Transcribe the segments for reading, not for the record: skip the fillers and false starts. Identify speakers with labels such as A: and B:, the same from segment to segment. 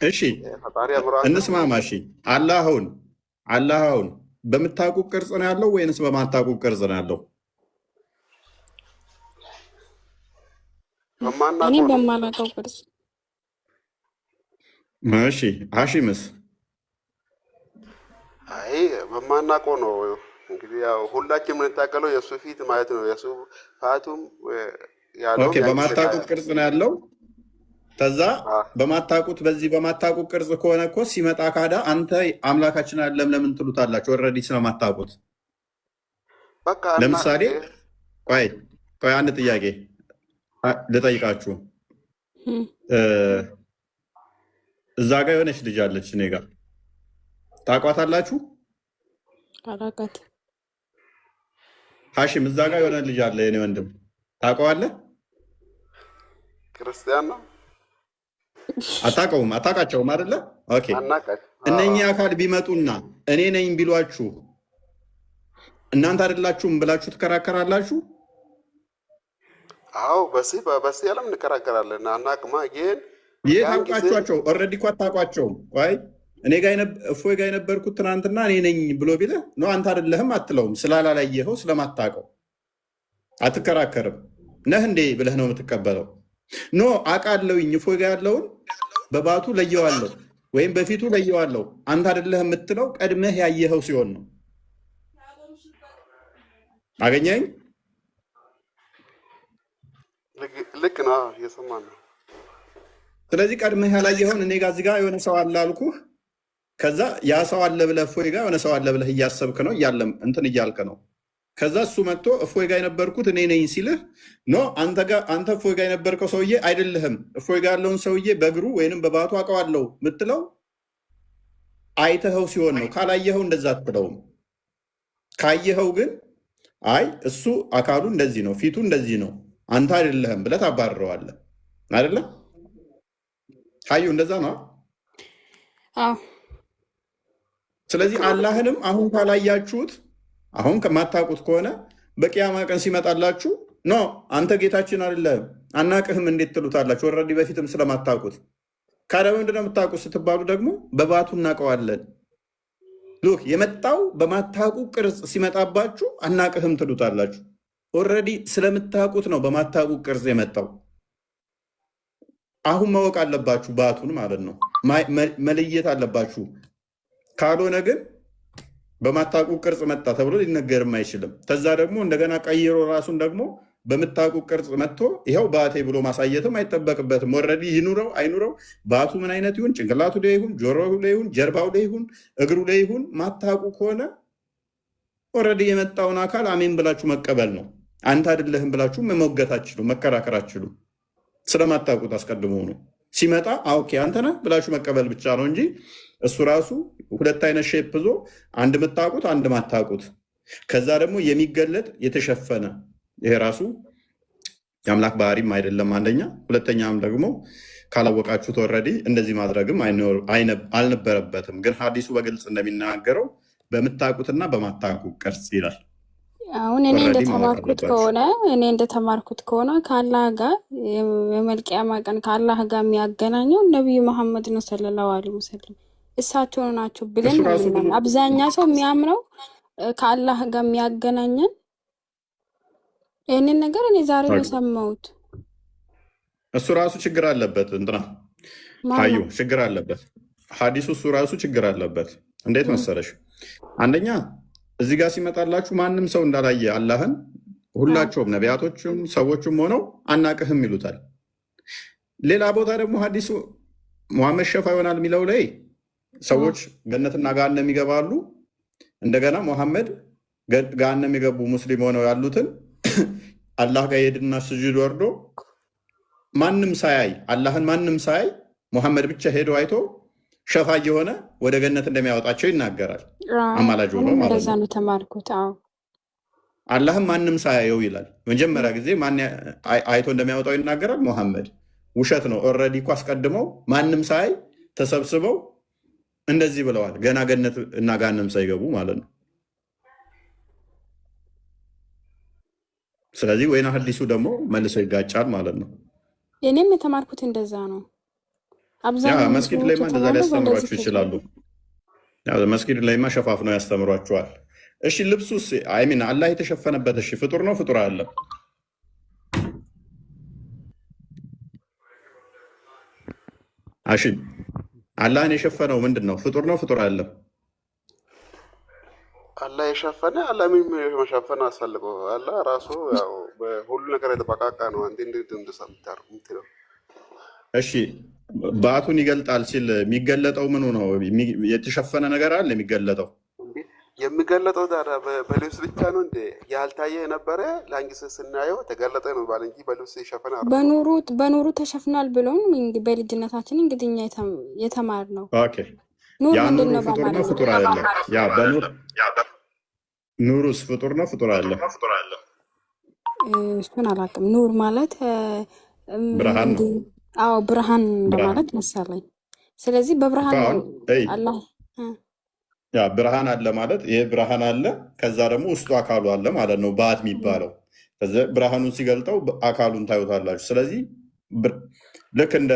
A: እሺ
B: ፈጣሪ አምሯቸው
A: እንስማማ። እሺ አላህን በምታውቁት ቅርጽ ነው ያለው ወይንስ በማታውቁት ቅርጽ ነው ያለው?
C: እኔ
B: በማናውቀው ነው።
C: በማላውቀው ቅርጽ።
A: እሺ ሀሺምስ?
B: አይ በማናውቀው ነው። እንግዲህ ያው ሁላችን የምንታቀለው የእሱ ፊት ማለት ነው። የእሱ ፋቱም ያለውም
A: ኦኬ፣ በማታውቁት ቅርጽ ነው ያለው። ከዛ በማታውቁት በዚህ በማታውቁት ቅርጽ ከሆነ እኮ ሲመጣ ካዳ አንተ አምላካችን አይደለም ለምን ትሉታላችሁ? ኦልሬዲ ስለማታውቁት።
B: በቃ
A: ለምሳሌ ቆይ አንድ ጥያቄ ልጠይቃችሁ። እዛ ጋ የሆነች ልጅ አለች እኔ ጋ፣ ታውቋታላችሁ?
C: አላውቃት።
A: ሀሺም እዛ ጋ የሆነ ልጅ አለ የኔ ወንድም፣ ታውቀዋለህ?
B: ክርስቲያን ነው።
A: አታውቀውም? አታውቃቸውም አይደለ? ኦኬ።
B: አናውቃቸው።
A: እነኚህ አካል ቢመጡና እኔ ነኝ ቢሏችሁ እናንተ አይደላችሁም ብላችሁ ትከራከራላችሁ?
B: አዎ በዚህ ዓለም እንከራከራለን። አናውቅማ ግን
A: ይህ ታውቃችኋቸው ኦልሬዲ እኮ አታውቋቸውም። ወይ እኔ እፎይ ጋ የነበርኩት ትናንትና እኔ ነኝ ብሎ ቢልህ ነው አንተ አይደለህም አትለውም። ስላላላየኸው ስለማታውቀው አትከራከርም። ነህ እንዴ ብለህ ነው የምትቀበለው። ኖ አውቃለሁኝ እፎይ ጋ ያለውን በባቱ ለየዋለሁ ወይም በፊቱ ለየዋለሁ አንተ አይደለህ የምትለው ቀድመህ ያየኸው ሲሆን ነው። አገኘኝ?
B: ልክ ነው፣ እየሰማን ነው።
A: ስለዚህ ቀድመህ ያላየኸውን እኔ ጋር እዚህ ጋር የሆነ ሰው አለ አልኩህ። ከዛ ያ ሰው አለ ብለህ እፎይ ጋር የሆነ ሰው አለ ብለህ እያሰብክ ነው እንትን እያልክ ነው። ከዛ እሱ መጥቶ እፎይ ጋር የነበርኩት እኔ ነኝ ሲልህ ኖ አንተ እፎይ ጋር የነበርከው ሰውዬ አይደለህም፣ እፎይ ጋር ያለውን ሰውዬ በእግሩ ወይንም በባቱ አውቀዋለሁ የምትለው አይተኸው ሲሆን ነው። ካላየኸው እንደዛ አትለውም። ካየኸው ግን አይ እሱ አካሉ እንደዚህ ነው፣ ፊቱ እንደዚህ ነው፣ አንተ አይደለህም ብለህ ታባርረዋለህ። አይደለም ሀዩ? እንደዛ ነው። ስለዚህ አላህንም አሁን ካላያችሁት አሁን ከማታውቁት ከሆነ በቂያማ ቀን ሲመጣላችሁ ኖ አንተ ጌታችን አይደለህም አናቅህም እንዴት ትሉታላችሁ? ኦልሬዲ በፊትም ስለማታውቁት። ካዲያ ምንድነው የምታውቁት ስትባሉ ደግሞ በባቱ እናውቀዋለን። ሉክ የመጣው በማታውቁ ቅርጽ ሲመጣባችሁ አናቅህም ትሉታላችሁ። ኦልሬዲ ስለምታውቁት ነው በማታውቁ ቅርጽ የመጣው። አሁን ማወቅ አለባችሁ፣ ባቱን ማለት ነው መለየት አለባችሁ። ካልሆነ ግን በማታውቁ ቅርጽ መጣ ተብሎ ሊነገርም አይችልም። ከዛ ደግሞ እንደገና ቀይሮ ራሱን ደግሞ በምታውቁ ቅርጽ መጥቶ ይኸው ባቴ ብሎ ማሳየትም አይጠበቅበትም። ኦልሬዲ ይኑረው አይኑረው ባቱ ምን አይነት ይሁን፣ ጭንቅላቱ ላይ ይሁን፣ ጆሮው ላይ ይሁን፣ ጀርባው ላይ ይሁን፣ እግሩ ላይ ይሁን፣ ማታውቁ ከሆነ ኦልሬዲ የመጣውን አካል አሜን ብላችሁ መቀበል ነው። አንተ አይደለህም ብላችሁ መሞገት አትችሉም፣ መከራከር አትችሉም። ስለማታውቁት አስቀድሞ ነው ሲመጣ ኦኬ አንተ ነህ ብላችሁ መቀበል ብቻ ነው እንጂ እሱ ራሱ ሁለት አይነት ሼፕ ይዞ አንድ የምታውቁት አንድ ማታውቁት፣ ከዛ ደግሞ የሚገለጥ የተሸፈነ፣ ይሄ ራሱ የአምላክ ባህሪም አይደለም አንደኛ። ሁለተኛም ደግሞ ካላወቃችሁት ኦልሬዲ እንደዚህ ማድረግም አልነበረበትም። ግን ሀዲሱ በግልጽ እንደሚናገረው በምታውቁትና በማታውቁት ቅርጽ ይላል።
C: አሁን እኔ እንደተማርኩት ከሆነ ከአላህ ጋር የመልቂያማ ቀን ከአላህ ጋር የሚያገናኘው ነቢዩ መሐመድ ነው ሰለላሁ ዐለይሂ ወሰለም እሳቸው ናቸው ብለን ነው አብዛኛ ሰው የሚያምነው። ከአላህ ጋር የሚያገናኘን ይህንን ነገር እኔ ዛሬ ነው የሰማሁት።
A: እሱ ራሱ ችግር አለበት፣ እንትና ታዩ ችግር አለበት ሀዲሱ። እሱ ራሱ ችግር አለበት። እንዴት መሰለሽ? አንደኛ እዚህ ጋር ሲመጣላችሁ ማንም ሰው እንዳላየ አላህን ሁላቸውም ነቢያቶችም ሰዎችም ሆነው አናቅህም ይሉታል። ሌላ ቦታ ደግሞ ሀዲሱ ሙሐመድ ሸፋ ይሆናል የሚለው ላይ ሰዎች ገነትና ገሃነም ይገባሉ። እንደገና ሙሐመድ ገሃነም የገቡ ሙስሊም ሆነው ያሉትን አላህ ጋር የሄድና ስጁድ ወርዶ ማንም ሳያይ አላህን ማንም ሳያይ ሙሐመድ ብቻ ሄዶ አይቶ ሸፋ የሆነ ወደ ገነት እንደሚያወጣቸው ይናገራል። አማላጅ ሆኖ ማለት ነው።
C: ተማርኩት።
A: አላህም ማንም ሳያየው ይላል። መጀመሪያ ጊዜ ማን አይቶ እንደሚያወጣው ይናገራል። ሙሐመድ ውሸት ነው። ኦልሬዲ እኮ አስቀድመው ማንም ሳያይ ተሰብስበው እንደዚህ ብለዋል። ገና ገነት እና ገሃነም ሳይገቡ ማለት ነው። ስለዚህ ወይና ሀዲሱ ደግሞ መልሶ ይጋጫል ማለት ነው።
C: እኔም የተማርኩት እንደዛ ነው። አብዛኛው
A: መስጊድ
C: ሙስሊሞች
A: ላይማ እንደዛ
C: የተባሉ
A: ሊያስተምሯችሁ
C: በእንደዚህ
A: ይችላሉ። መስጊድ ላይማ ሸፋፍነው ያስተምሯችኋል። እሺ ልብሱስ አይሚን አላህ የተሸፈነበት እሺ ፍጡር ነው ፍጡር አለ? እሺ አላህን የሸፈነው ምንድን ነው? ፍጡር ነው ፍጡር አለ?
B: አላህ የሸፈነ አላህ ምን መሸፈን አስፈልገው? አላህ ራሱ ያው በሁሉ ነገር የተበቃቃ ነው። አንተ እንዴት እንደሰምታር ምትለው?
A: እሺ ባቱን ይገልጣል ሲል የሚገለጠው ምኑ ነው? የተሸፈነ ነገር አለ የሚገለጠው?
B: የሚገለጠው ታዲያ በልብስ ብቻ ነው እንዴ? ያልታየ የነበረ ለአንጊስ ስናየው ተገለጠ ነው ባል እንጂ በልብስ ይሸፈናል።
C: በኑሩ ተሸፍኗል ብሎን በልጅነታችን እንግዲህ እኛ የተማርነው
A: ኦኬ ያ ኑሩ ፍጡር ነው ፍጡር አይደለም? ያ በኑር ኑሩስ ፍጡር ነው ፍጡር አይደለም?
C: እሱን አላውቅም። ኑር ማለት
A: ብርሃን ነው።
C: አዎ ብርሃን እንደማለት መሰለኝ። ስለዚህ በብርሃን ነው አላህ
A: ያ ብርሃን አለ ማለት ይሄ ብርሃን አለ፣ ከዛ ደግሞ ውስጡ አካሉ አለ ማለት ነው ባት የሚባለው። ከዛ ብርሃኑን ሲገልጠው አካሉን ታዩታላችሁ። ስለዚህ ልክ እንደ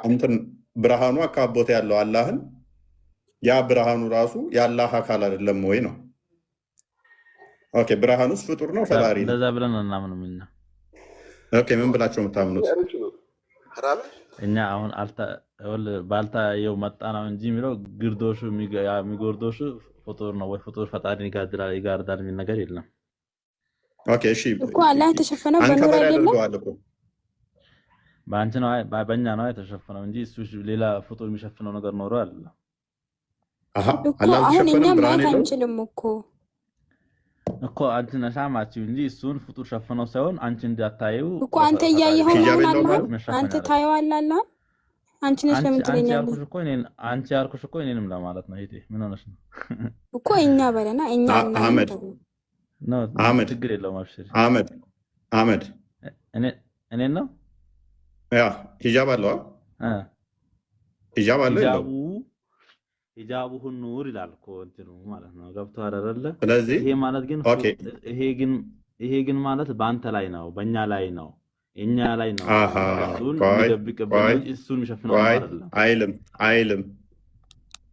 A: እንትን ብርሃኑ አካቦት ያለው አላህን ያ ብርሃኑ ራሱ የአላህ አካል አይደለም ወይ ነው? ኦኬ ብርሃኑስ ፍጡር ነው ፈጣሪ ነው?
D: እንደዛ ብለን እናምንም እኛ።
A: ኦኬ ምን ብላችሁ የምታምኑት?
D: እኛ አሁን ባልታየው መጣ ነው እንጂ የሚለው ግርዶሹ የሚጎርዶሹ ፍጡር ነው ወይ ፍጡር ፈጣሪን ይጋርዳል የሚል ነገር የለም።
A: ኦኬ እሺ
C: እኮ አላህ የተሸፈነው በኑር አይደለም?
D: በአንቺ ነው በእኛ ነው የተሸፈነው እንጂ እሱ ሌላ ፍጡር የሚሸፍነው ነገር ኖሮ አይደለም።
C: አሁን እኛ ማየት አንችልም እኮ
D: አንቺ ነሽ ማቺው እንጂ እሱን ፍጡር ሸፍነው ሳይሆን አንቺ እንዳታየው
C: እኮ አንተ እያየኸው ነው። አንተ ታየዋለህ። አንቺ ነሽ ለምን ትለኛለህ?
D: አንቺ ያልኩሽ እኮ እኔንም ለማለት ነው። ይሄ ምን ሆነሽ ነው
C: እኮ እኛ በለና እኛ
A: አህመድ
D: ችግር የለውም። አብሽሪ
A: አህመድ
D: እኔ ነው
A: ያ ሂጃብ አለው ሂጃብ አለው
D: ሂጃቡ ኑር ይላል እኮ እንትኑ ማለት ነው። ገብቶሃል አይደለ?
A: ስለዚህ
D: ይሄ ማለት ግን ይሄ ግን ማለት በአንተ ላይ ነው በእኛ ላይ ነው እኛ ላይ ነው። እሱን የሚሸፍነው አይደለም።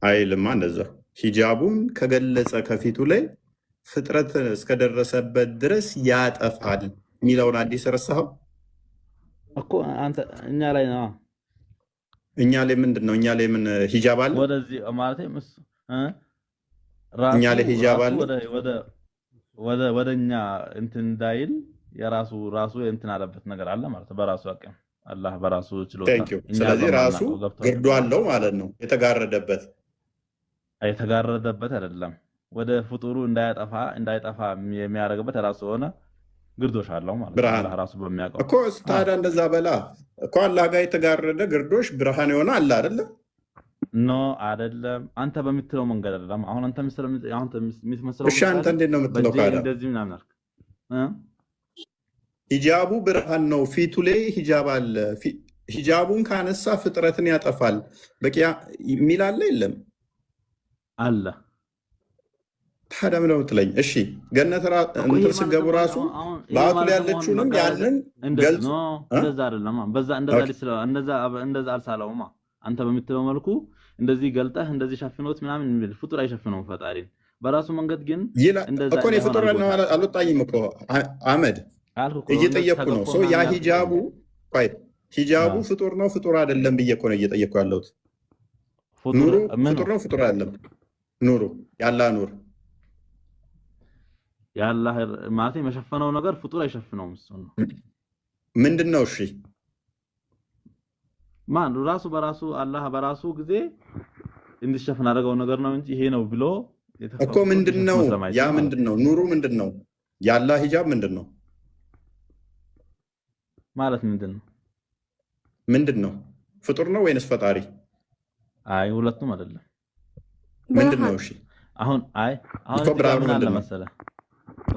A: አይልም እንደዛ ሂጃቡን ከገለጸ ከፊቱ ላይ ፍጥረት እስከደረሰበት ድረስ ያጠፋል የሚለውን አዲስ ረሳኸው
D: እኮ አንተ እኛ ላይ ነው።
A: እኛ ላይ ምንድን ነው? እኛ ላይ ምን ሂጃብ አለ?
D: ወደዚህ ማለት
A: እኛ ላይ ሂጃብ አለ።
D: ወደኛ እንትን እንዳይል ራሱ እንትን አለበት ነገር አለ ማለት በራሱ አቅም አላህ በራሱ ችሎታ።
A: ስለዚህ ራሱ ግርዶ አለው ማለት ነው። የተጋረደበት አይደለም ወደ ፍጡሩ እንዳይጠፋ የሚያደርግበት ራሱ ሆነ ግርዶሽ አለው ማለት ነው። አላህ ራሱ በሚያውቀው እኮ ታዲያ እንደዛ በላ እኮ አላህ ጋር የተጋረደ ግርዶሽ ብርሃን የሆነ አለ አይደለ?
D: ኖ አይደለም። አንተ በምትለው መንገድ አይደለም። አሁን አንተ የምትመስለው
A: እሺ፣ አንተ እንዴት ነው የምትለው? ካዳ
D: እንደዚህ ምናምን አልክ።
A: ሂጃቡ ብርሃን ነው፣ ፊቱ ላይ ሂጃብ አለ። ሂጃቡን ካነሳ ፍጥረትን ያጠፋል በቂያ የሚል አለ የለም?
D: አለ።
A: ታዲያ ምን ነው የምትለኝ? እሺ ገነት እንትን ስገቡ ራሱ በአቱ ላይ ያለችውንም ያንን ገልጽ።
D: እንደዛ አይደለም። እንደዛ አልሳለውማ። አንተ በምትለው መልኩ እንደዚህ ገልጠህ እንደዚህ ሸፍኖት ምናምን የሚል ፍጡር አይሸፍነውም ፈጣሪን በራሱ መንገድ ግን
A: እንደዛ እኮ ነው። ፍጡር ነው አልወጣኝም እኮ አህመድ፣ እየጠየቅኩ ነው። ሰው ያ ሂጃቡ ፍጡር ነው ፍጡር አይደለም ብዬ እኮ ነው እየጠየቅኩ ያለሁት። ኑሩ ፍጡር ነው ፍጡር አይደለም? ኑሩ ያላህ ኑር
D: ያላህ ማለት የመሸፈነው ነገር ፍጡር አይሸፍነውም። እሱ ነው
A: ምንድን ነው? እሺ
D: ማን ራሱ በራሱ አላህ በራሱ ጊዜ እንዲሸፈን አደረገው ነገር ነው እንጂ ይሄ ነው ብሎ
A: እኮ ምንድን ነው? ያ ምንድን ነው? ኑሩ ምንድን ነው? ያላህ ሂጃብ ምንድን ነው
D: ማለት? ምንድን ነው?
A: ፍጡር ነው ወይንስ ፈጣሪ?
D: አይ ሁለቱም አይደለም።
A: ምንድን ነው? እሺ
D: አሁን
A: ብርሃኑ ምንድን ነው?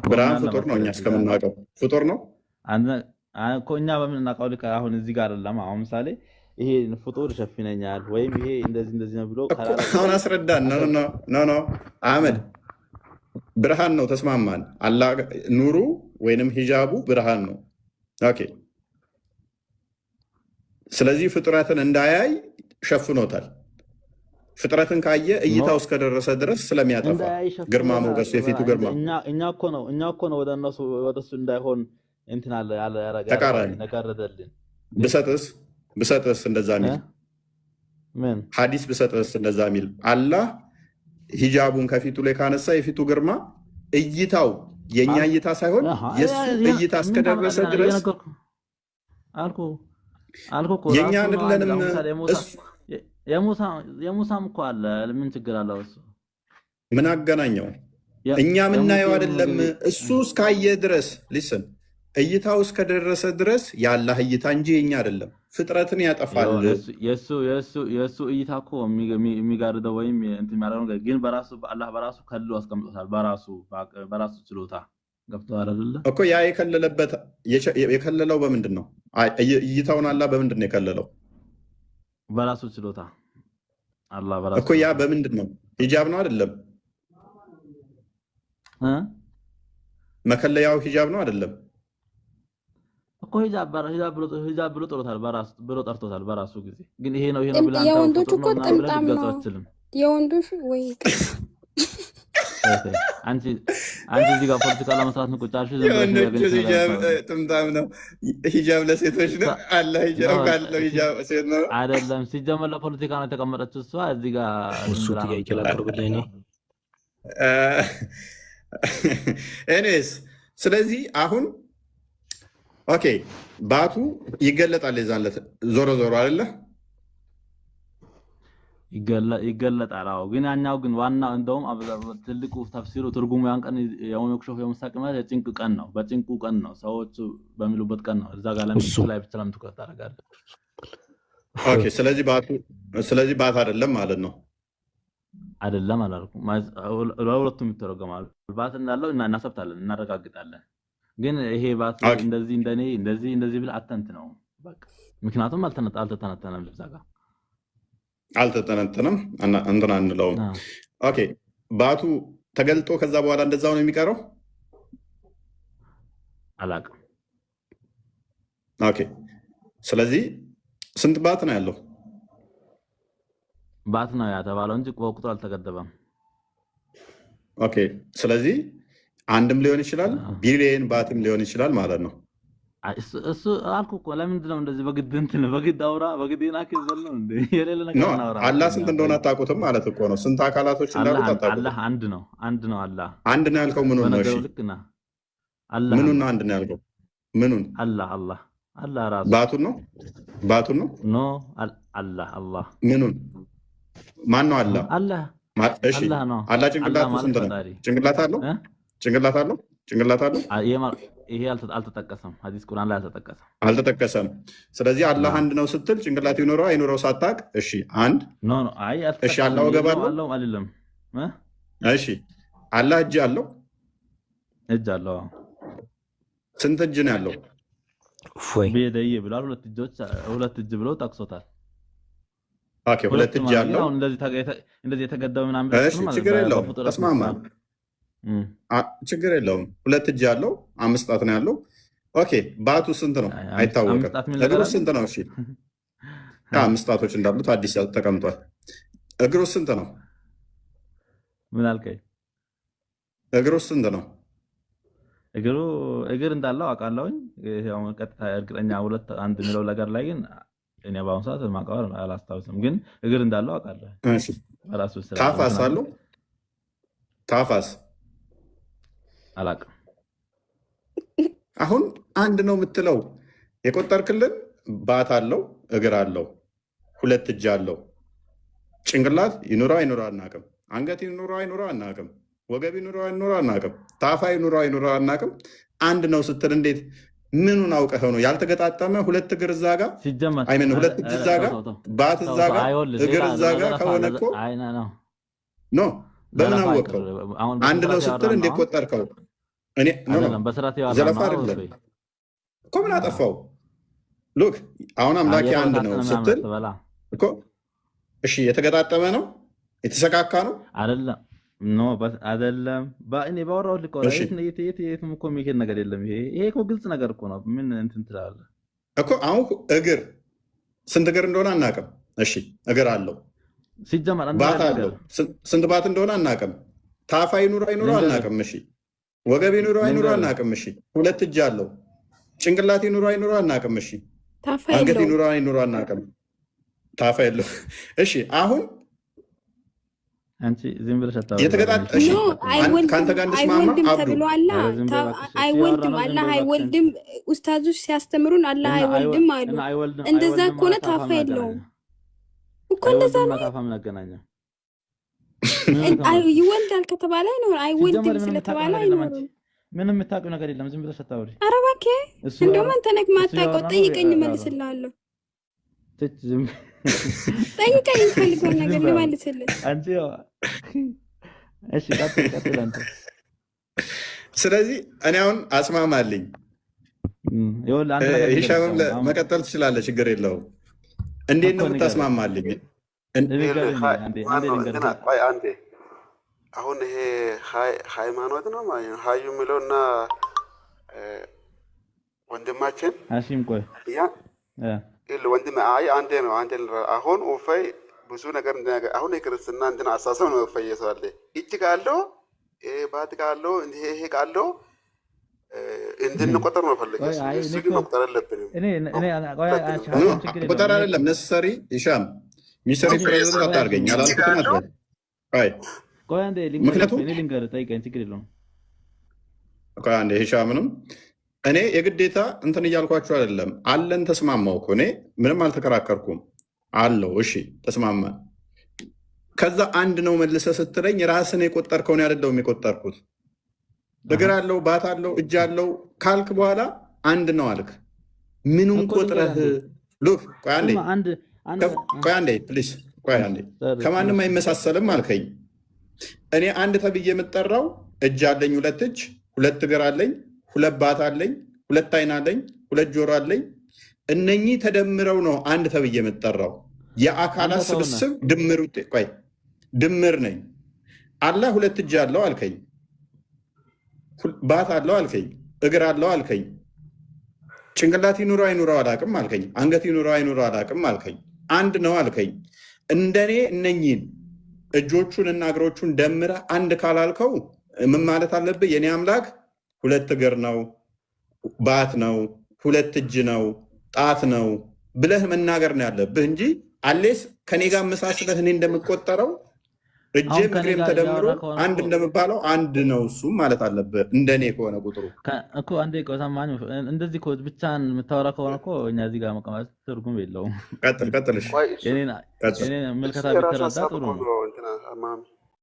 A: ብርሃን ፍጡር ነው። እኛ እስከምናውቀው ፍጡር ነው
D: እኮ እኛ በምናውቀው ልክ አሁን እዚህ ጋር አይደለም። አሁን ምሳሌ ይሄ ፍጡር ይሸፍነኛል ወይም ይሄ እንደዚህ ነው ብሎ
A: አሁን አስረዳን። ኖ አህመድ ብርሃን ነው። ተስማማን። አላህ ኑሩ ወይንም ሂጃቡ ብርሃን ነው። ኦኬ ስለዚህ ፍጥረትን እንዳያይ ሸፍኖታል። ፍጥረትን ካየ እይታው እስከደረሰ ድረስ ስለሚያጠፋ ግርማ ሞገሱ የፊቱ ግርማ
D: እኛ እኮ ነው ወደ እሱ እንዳይሆን እንትን አለ
A: ተቃራኒ ብሰጥስ እንደዛ ሚል
D: ምን
A: ሐዲስ ብሰጥስ እንደዛ ሚል አላህ ሂጃቡን ከፊቱ ላይ ካነሳ የፊቱ ግርማ እይታው የኛ እይታ ሳይሆን የሱ እይታ እስከደረሰ ድረስ
D: አልኩ
A: የኛ አይደለንም።
D: የሙሳም እኮ አለ። ምን ችግር አለው? እሱ
A: ምን አገናኘው? እኛ ምናየው አይደለም። እሱ እስካየ ድረስ ሊስን እይታው እስከደረሰ ድረስ የአላህ እይታ እንጂ የኛ አይደለም። ፍጥረትን ያጠፋል።
D: የእሱ እይታ እኮ የሚጋርደው ወይም እንትን የሚያደርገው ነገር ግን አላህ በራሱ ከልሎ አስቀምጦታል። በራሱ ችሎታ ገብቶሃል አይደለ
A: እኮ። ያ የከለለው በምንድን ነው? እይታውን አላህ በምንድን ነው የከለለው?
D: በራሱ ችሎታ አላህ በራሱ
A: እኮ። ያ በምንድን ነው? ሂጃብ ነው አይደለም? መከለያው ሂጃብ ነው አይደለም
D: እኮ። ሂጃብ ብሎ ጠርቶታል በራሱ ጊዜ። ግን ይሄ ነው ብላ
C: የወንዶች እኮ ጥምጣም ነው የወንዶች ወይ
D: አንቺ እዚህ ጋር ፖለቲካ ለመስራት ነው ቁጭ አልሽ።
A: የወንዶቹ ጥምጣም ነው። ሂጃብ ለሴቶች ነው። አለ ሂጃብ ካለው ሂጃብ ሴት ነው
D: አይደለም። ሲጀመር ለፖለቲካ ነው የተቀመጠችው እሷ። እዚህ ጋር
E: እሱ ጥያቄ ላቀርብልኝ ነው።
A: ኤኒዌይስ ስለዚህ አሁን ኦኬ ባቱ ይገለጣል። የዛለት ዞሮ አይደለ
D: ይገለጣል። አዎ ግን ያኛው ግን ዋናው እንደውም ትልቁ ተፍሲሩ ትርጉሙ ያን ቀን የውም ክሾፍ የምሳቅ ማለት የጭንቅ ቀን ነው። በጭንቁ ቀን ነው ሰዎች በሚሉበት ቀን ነው። እዛ ጋር ለምሱ ላይ ብቻ ለምትቆጣ ታደርጋለህ።
A: ኦኬ ስለዚህ ባት አይደለም ማለት ነው።
D: አይደለም አላልኩም። ለሁለቱም ይተረጎማል። ባት እንዳለው እናሰብታለን፣ እናረጋግጣለን። ግን ይሄ ባት እንደዚህ እንደኔ እንደዚህ ብለህ አተንት ነው በቃ። ምክንያቱም አልተተነተነም እዛ ጋር
A: አልተጠነጠነም እንትን አንለውም። ኦኬ ባቱ ተገልጦ ከዛ በኋላ እንደዛው ነው የሚቀረው።
D: አላቅም።
A: ኦኬ ስለዚህ ስንት ባት ነው ያለው?
D: ባት ነው የተባለው እንጂ በቁጥር አልተገደበም።
A: ኦኬ ስለዚህ አንድም ሊሆን ይችላል፣ ቢሊየን ባትም ሊሆን ይችላል ማለት ነው።
D: እሱ አልኩ እኮ ለምንድን ነው እንደዚህ በግድ አውራ በግድ ናክ ዘለው እንደ የሌለ ነገር እናውራ።
A: አላህ ስንት እንደሆነ አታውቁትም ማለት እኮ ነው። ስንት አካላቶች እንዳሉት አታውቁም።
D: አላህ አንድ ነው አላህ
A: አንድ ነው ያልከው ምኑን ነው? እሺ ምኑን ነው አንድ ነው ያልከው? ምኑን? አላህ ራሱ ባቱን ነው
D: ኖ አላህ
A: ምኑን? ማን ነው አላህ? እሺ አላህ ጭንቅላቱ ስንት ነው? ጭንቅላት አለው?
D: ይሄ አልተጠቀሰም። ሐዲስ ቁርአን ላይ
A: አልተጠቀሰም። ስለዚህ አላህ አንድ ነው ስትል ጭንቅላት ይኖረው አይኖረው ሳታቅ፣ እሺ አንድ እሺ አላህ ወገብ አለው
D: አይደለም?
A: እሺ አላህ እጅ አለው? ስንት እጅ ነው ያለው?
D: በደይ ብሏል። ሁለት እጅ ብሎ ጠቅሶታል።
A: ኦኬ ሁለት እጅ አለው።
D: እንደዚህ የተገደበ ምናምን ማለት
A: ችግር የለውም። ተስማማን። ችግር የለውም። ሁለት እጅ ያለው 5 ጣት ነው ያለው። ኦኬ ባቱ ስንት ነው አይታወቅም። እግሩ ስንት ነው? እሺ 5 ጣቶች እንዳሉት አዲስ ተቀምጧል። እግሩ ስንት ነው?
D: ምን አልከኝ?
A: እግሩ ስንት ነው?
D: እግር እንዳለው አውቃለሁኝ። ያው ቀጥታ እርግጠኛ ሁለት አንድ የሚለው ነገር ላይ ግን እኔ በአሁኑ ሰዓት ማውቀው አላስታውስም። ግን እግር እንዳለው አውቃለሁ።
A: እሺ ታፋስ አለው? ታፋስ
D: አላቅም።
A: አሁን አንድ ነው የምትለው የቆጠርክልን ባት አለው፣ እግር አለው፣ ሁለት እጅ አለው። ጭንቅላት ይኑረው አይኑረው አናቅም። አንገት ይኑረው አይኑረው አናቅም። ወገብ ይኑረው አይኑረው አናቅም። ታፋ ይኑረው አይኑረው አናቅም። አንድ ነው ስትል እንዴት ምኑን አውቀህ ነው? ያልተገጣጠመ ሁለት እግር እዛ ጋ አይመን ሁለት እጅ እዛ ጋ ባት እዛ ጋ እግር እዛ ጋ ከሆነ እኮ ኖ በምን አወቀው? አንድ ነው ስትል እንዴት ቆጠርከው? እኔ ዘለፋ አይደለም እኮ ምን አጠፋው? ሉክ አሁን አምላኬ አንድ ነው ስትል እኮ እሺ የተገጣጠመ ነው የተሰካካ ነው
D: አይደለም? ኖ አይደለም። ባእኔ ባወራው ልቆራ የት እኮ የሚሄድ ነገር የለም። ይሄ እኮ ግልጽ ነገር እኮ ነው። ምን እንትን ትላለህ
A: እኮ አሁን እግር ስንት እግር እንደሆነ አናቅም። እሺ እግር አለው፣
D: ሲጀመር
A: ባት አለው። ስንት ባት እንደሆነ አናቅም። ታፋ ይኑሮ አይኑሮ አናቅም። እሺ ወገብ ይኑሮ አይኑሮ አናቅም። እሺ ሁለት እጅ አለው። ጭንቅላት ይኑሮ አይኑሮ አናቅም። እሺ አንገት ይኑሮ አይኑሮ አናቅም። ታፋ የለው። እሺ አሁን
D: አንቺ ዝም ብለሽ
A: የተገጣጠሽ ካንተ ጋር እንድስማማ
C: አይወልድም። አላህ አይወልድም። ኡስታዞች ሲያስተምሩን አላህ አይወልድም አሉ። እንደዛ ከሆነ ታፋ የለውም እኮ። እንደዛ ነው። ይወልዳል ከተባለ አይኖር፣ አይወልድም ስለተባለ አይኖርም።
D: ምንም የምታውቂው ነገር የለም። ዝም ብለሽ አታውሪ። ኧረ
C: እባክህ እንደውም አንተ ነህ የማታውቀው። ጠይቀኝ እመልስልሃለሁ። ጠይቀኝ የምፈልገውን ነገር ልመልስልህ።
D: አንቺ እሺ ቀጥል አንተ።
A: ስለዚህ እኔ አሁን አስማማልኝ። ሂሻምም መቀጠል ትችላለህ፣ ችግር የለውም። እንዴት ነው የምታስማማልኝ?
B: አንዴ አሁን ይሄ ሃይማኖት ነው ማለት ነው። ሀዩ የሚለውና ወንድማችን
D: አሺም ቆይ
B: ወንድም አንዴ ነው። አሁን ኡፈይ ብዙ ነገር አሁን የክርስትና እንትን አሳሰብ ነው። ኡፈይ የሰዋለ እጅ ካለው ባት ካለው ይሄ ካለው እንድንቆጠር ነው ፈልገ እሱ ግን መቁጠር አለብንም።
A: ቁጥር አይደለም ነሰሪ ሂሻም ሚሰሪ ፕሬዝዳንት አታርገኝ አላልኩትም አይደል?
D: ቆይ አንዴ ልንገርህ ጠይቀኝ፣ ችግር የለውም።
A: ቆይ አንዴ ሂሻምንም እኔ የግዴታ እንትን እያልኳቸው አይደለም። አለን ተስማማው እኮ እኔ ምንም አልተከራከርኩም አለው። እሺ ተስማማን። ከዛ አንድ ነው መልሰህ ስትለኝ ራስን የቆጠርከውን አይደለም የቆጠርኩት። እግር አለው ባት አለው እጅ አለው ካልክ በኋላ አንድ ነው አልክ። ምኑን ቆጥረህ ሉክ ቆይ አንዴ ፕሊስ ቆይ አንዴ ከማንም አይመሳሰልም አልከኝ። እኔ አንድ ተብዬ የምጠራው እጅ አለኝ፣ ሁለት እጅ፣ ሁለት እግር አለኝ፣ ሁለት ባት አለኝ፣ ሁለት አይን አለኝ፣ ሁለት ጆሮ አለኝ። እነኚህ ተደምረው ነው አንድ ተብዬ የምጠራው። የአካላት ስብስብ ድምር ውጤት። ቆይ ድምር ነኝ። አላህ ሁለት እጅ አለው አልከኝ፣ ባት አለው አልከኝ፣ እግር አለው አልከኝ፣ ጭንቅላት ይኑረው አይኑረው አላቅም አልከኝ፣ አንገት ይኑረው አይኑረው አላቅም አልከኝ፣ አንድ ነው አልከኝ። እንደኔ እነኚህን እጆቹን እና እግሮቹን ደምረ አንድ ካላልከው ምን ማለት አለብህ? የኔ አምላክ ሁለት እግር ነው፣ ባት ነው፣ ሁለት እጅ ነው፣ ጣት ነው ብለህ መናገር ነው ያለብህ እንጂ አሌስ ከኔ ጋር መሳስለህ እኔ እንደምቆጠረው እጄም እግሬም ተደምሮ አንድ እንደምባለው አንድ ነው እሱም ማለት አለብህ። እንደኔ ከሆነ ቁጥሩ
D: እኮ አንዴ ቆሳማኝ እንደዚህ እኮ ብቻን የምታወራ ከሆነ እኮ እኛ እዚህ ጋር መቀመጥ ትርጉም የለውም።
A: ቀጥልሽ
D: የኔን መልከታ ቢተረዳ ጥሩ ነው።